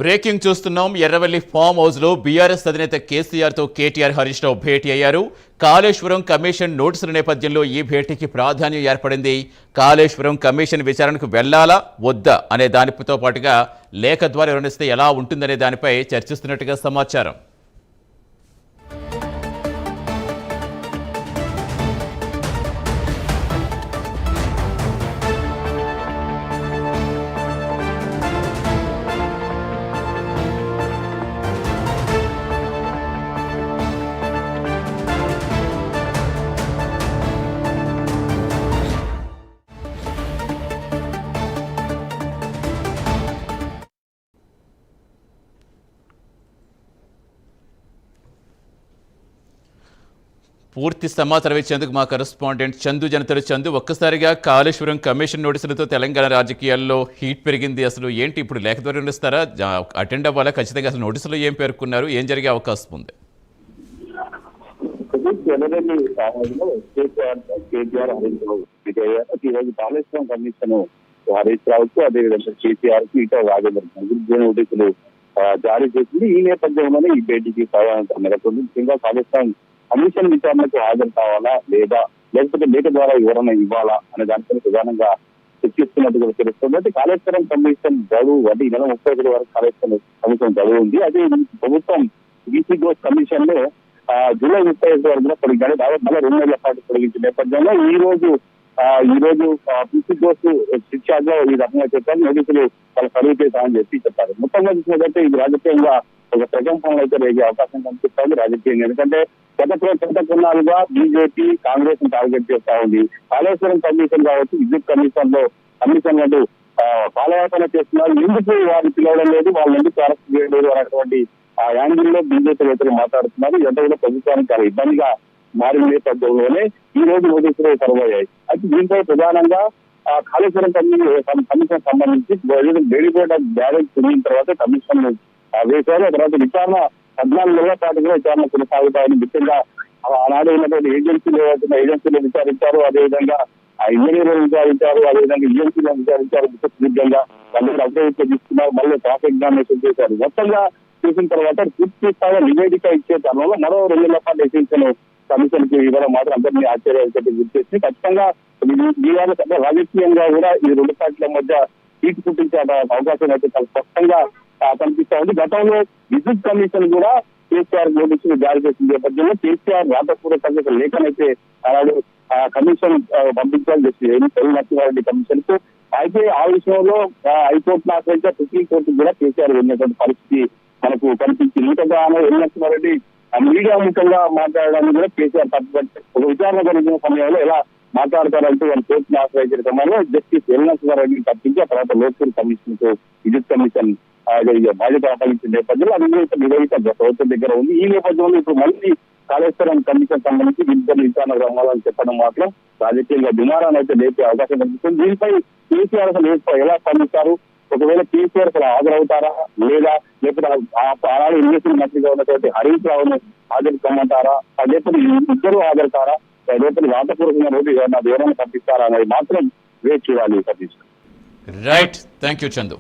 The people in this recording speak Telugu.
బ్రేకింగ్ చూస్తున్నాం. ఎర్రవల్లి ఫామ్ హౌస్ లో బీఆర్ఎస్ అధినేత కేసీఆర్ తో కేటీఆర్ హరీష్ రావు భేటీ అయ్యారు. కాళేశ్వరం కమిషన్ నోటీసుల నేపథ్యంలో ఈ భేటీకి ప్రాధాన్యం ఏర్పడింది. కాళేశ్వరం కమిషన్ విచారణకు వెళ్లాలా వద్దా అనే దానితో పాటుగా లేఖ ద్వారా వివరిస్తే ఎలా ఉంటుందనే దానిపై చర్చిస్తున్నట్టుగా సమాచారం. పూర్తి సమాచారం ఇచ్చేందుకు మా కరెస్పాండెంట్ చందు జనతలు. చందు, ఒక్కసారిగా కాళేశ్వరం కమిషన్ నోటీసులతో తెలంగాణ రాజకీయాల్లో హీట్ పెరిగింది. అసలు ఏంటి ఇప్పుడు లేఖ ద్వారా ఇస్తారా, అటెండ్ అవ్వాలా? ఖచ్చితంగా అసలు నోటీసులో ఏం పేర్కొన్నారు, ఏం జరిగే అవకాశం ఉంది? ఈరోజు కాళేశ్వరం కమిషన్ హరీష్ రావుకు అదేవిధంగా కేసీఆర్ కు ఇటో రాజేంద్ర నోటీసులు జారీ చేసింది. ఈ నేపథ్యంలోనే ఈ భేటీకి ప్రాధాన్యత నెలకొంది. ముఖ్యంగా కాళేశ్వరం కమిషన్ విచారణకు హాజరు కావాలా లేదా లేకపోతే లేఖ ద్వారా వివరణ ఇవ్వాలా అనే దానిపై ప్రధానంగా చర్చిస్తున్నట్టుగా తెలుస్తుంది. అయితే కాళేశ్వరం కమిషన్ గడువు అంటే ఈ నెల 31 వరకు కాళేశ్వరం కమిషన్ గడువు ఉంది. అదే ప్రభుత్వం బీసీ గ్రోత్ కమిషన్ లో జూలై 31 వరకు పొడిగానే దాదాపు మళ్ళీ 2 నెలల పాటు పొడిగించిన నేపథ్యంలో ఈ రోజు బీసీ గ్రోత్ శిక్షాగా ఈ రకంగా చెప్పారు. నోటీసులు వాళ్ళు సర్వ్ చేశామని చెప్పారు. మొత్తంగా చూసినట్లయితే ఇది రాజకీయంగా ఒక ప్రకంపనలు అయితే రేగే అవకాశం కనిపిస్తుంది రాజకీయంగా. ఎందుకంటే గత కొన్నాళ్ళుగా బీజేపీ కాంగ్రెస్ ను టార్గెట్ చేస్తా ఉంది. కాళేశ్వరం కమిషన్ కావచ్చు, విద్యుత్ కమిషన్లు పాలయాపన చేస్తున్నారు. ఎందుకు వారిని పిలవడం లేదు, వాళ్ళు ఎందుకు అరెస్ట్ చేయలేదు అనేటువంటి ఆ యాంగిల్ లో బీజేపీ రైతులు మాట్లాడుతున్నారు. ఎంత కూడా ప్రభుత్వానికి చాలా ఇబ్బందిగా మారిన నేపథ్యంలోనే ఈ రోజు నోటీసులు సర్వయ్యాయి. అయితే దీంతో ప్రధానంగా కాళేశ్వరం కమిషన్ సంబంధించి బేడిపేట బ్యారేజ్ తిరిగిన తర్వాత కమిషన్ వేశారు. తర్వాత విచారణ 14 నెలల పాటు కూడా విచారణ కొనసాగుతాయని ముఖ్యంగా ఆనాడు ఉన్నటువంటి ఏజెన్సీలు విచారించారు. అదేవిధంగా ఇంజనీర్లు విచారించారు, అదేవిధంగా ఈఎన్సీలను విచారించారు. ముఖ్యంగా వాళ్ళని అభివృద్ధి తీసుకున్నారు, మళ్ళీ ట్రాఫిక్ ఎగ్జామినేషన్ చేశారు. మొత్తంగా చేసిన తర్వాత పూర్తి స్థాయి నివేదిక ఇచ్చే తరుణంలో మరో 2 నెలల పాటు ఎసెన్షియల్ కమిషన్ కి ఇవ్వడం మాత్రం అందరినీ ఆశ్చర్యానికి గుర్తించి ఖచ్చితంగా బీఆర్ఎస్ అంటే రాజకీయంగా కూడా ఈ 2 పార్టీల మధ్య సీటు పుట్టించే అవకాశం అయితే చాలా స్పష్టంగా కనిపిస్తా ఉంది. గతంలో విద్యుత్ కమిషన్ కూడా కేసీఆర్ నోటీసులు జారీ చేసిన నేపథ్యంలో కేసీఆర్ రాతపూర్వకంగా లేఖనైతే అలాడు కమిషన్ పంపించాలని చెప్పి నరసింహారెడ్డి కమిషన్ కు. అయితే ఆ విషయంలో హైకోర్టును ఆశ్రయించే సుప్రీంకోర్టు కూడా కేసీఆర్ వెళ్ళినటువంటి పరిస్థితి మనకు కనిపించింది. ఇంకా నరసింహారెడ్డి మీడియా ముఖ్యంగా మాట్లాడడానికి కూడా కేసీఆర్ తప్పుపట్టి ఒక విచారణ జరిగిన సమయంలో ఎలా మాట్లాడతారంటూ వాళ్ళు కోర్టును ఆశ్రయించిన సమయంలో జస్టిస్ నరసింహారెడ్డిని తప్పించి ఆ తర్వాత లోక్సభ కమిషన్ కు విద్యుత్ కమిషన్ బాధ్యత అప్పగించిన నేపథ్యంలో అది నివేదిక ప్రభుత్వం దగ్గర ఉంది. ఈ నేపథ్యంలో ఇప్పుడు మళ్ళీ కాళేశ్వరం కమిషన్ సంబంధించి విచారణ రమ్మాలని చెప్పడం మాత్రం రాజకీయంగా దుమారాన్ని అయితే లేపే అవకాశం కనిపిస్తుంది. దీనిపై కేసీఆర్ అసలు ఎలా స్పందిస్తారు, ఒకవేళ కేసీఆర్ అసలు హాజరవుతారా లేదా, లేకపోతే ఆనాడు ఇన్వెస్ట్మెంట్ మంత్రిగా ఉన్నటువంటి హరీష్ రావును హాజరు కమ్మంటారా, లేకపోతే ఇద్దరు హాజరుతారా, లేకపోతే రాతపూర్వకంగా రోజు వివరణ పంపిస్తారా అనేది మాత్రం వేచి చూడాలి. Satish. Right, thank you Chandu.